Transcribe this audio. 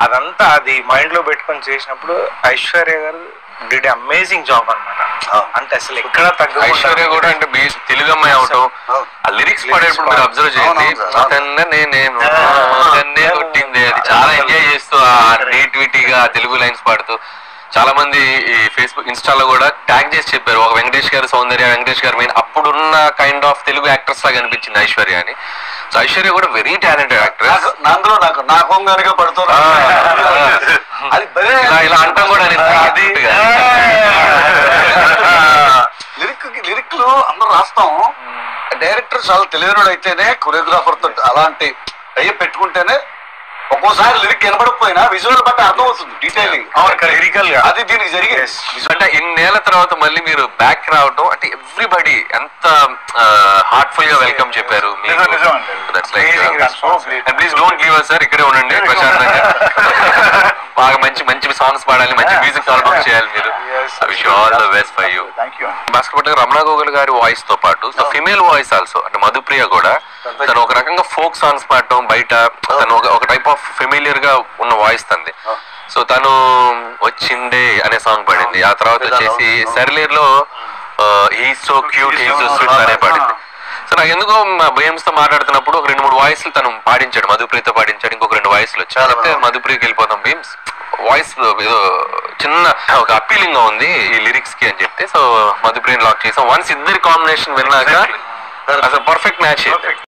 అదంతా అది మైండ్ లో పెట్టుకొని చేసినప్పుడు ఐశ్వర్య గారు డిడ్ అమేజింగ్ జాబ్ అనమాట. అంటే అసలు ఎక్కడ తగ్గ ఐశ్వర్య కూడా అంటే తెలుగు అమ్మాయి అవటం ఆ లిరిక్స్ పాడేటప్పుడు మీరు అబ్జర్వ్ చేయండి, కొట్టింది అది చాలా ఎంజాయ్ చేస్తూ ఆ నేటివిటీగా తెలుగు లైన్స్ పాడుతూ. చాలా మంది ఈ ఫేస్బుక్ ఇన్స్టాలో కూడా ట్యాగ్ చేసి చెప్పారు, ఒక వెంకటేష్ గారు, సౌందర్య, వెంకటేష్ గారు మెయిన్ అప్పుడున్న కైండ్ ఆఫ్ తెలుగు యాక్ట్రెస్ లాగా అనిపించింది ఐశ్వర్య అని. సో ఐశ్వర్య కూడా వెరీ టాలెంటెడ్ యాక్ట్రెస్. అందులో నాకు పడుతున్నా ఇలా అంటాం కూడా లిరిక్లు అందరూ రాస్తాం. డైరెక్టర్ చాలా తెలియనోడు అయితేనే, కొరియోగ్రాఫర్ తో అలాంటి అయ్యి పెట్టుకుంటేనే ఒక్కోసారి లిరిక్ వినపడకపోయినా విజువల్ బట్టి అర్థమవుతుంది డీటెయిలింగ్ లిరికల్ గా. అది దీనికి జరిగింది. అంటే ఇన్నేళ్ల తర్వాత మళ్ళీ మీరు బ్యాక్ రావడం అంటే ఎవ్రీబడి ఎంత హార్ట్ఫుల్ గా వెల్కమ్ చెప్పారు. Please don't give us sir, ఇక్కడే ఉండండి ప్రశాంతంగా. బాగా మంచి మంచి సాంగ్స్ పాడాలి, మంచి మ్యూజిక్ ఆల్బమ్ చేయాలి మీరు. Wish all the best for you. Basket Ramana Gogul గారి వాయిస్ తో పాటు ఫిమేల్ వాయిస్ ఆల్సో అంటే మధుప్రియ కూడా తను ఒక రకంగా ఫోక్ సాంగ్స్ పాడటం, బయట తను ఒక టైప్ ఆఫ్ ఫెమిలియర్ గా ఉన్న వాయిస్ తంది. సో తను వచ్చిండే అనే సాంగ్ పాడింది. ఆ తర్వాత వచ్చేసి సరిలేర్ లో he so cute he so sweet అనే పాడింది. సో నాకు ఎందుకో భయంతో మాట్లాడుతున్నప్పుడు ఒక 2-3 వాయిస్లు తను పాడించాడు, మధుప్రియతో పాడించాడు. ఇంకొక 2 వాయిస్లు వచ్చాయి. లేకపోతే మధుప్రియకి వెళ్ళిపోతాం భీమ్స్ వాయిస్ ఏదో చిన్న ఒక అపీలింగ్ గా ఉంది ఈ లిరిక్స్ కి అని చెప్తే, సో మధుప్రియని లాక్ చేసాం. వన్స్ ఇద్దరి కాంబినేషన్ విన్నాక అసలు పర్ఫెక్ట్ మ్యాచ్.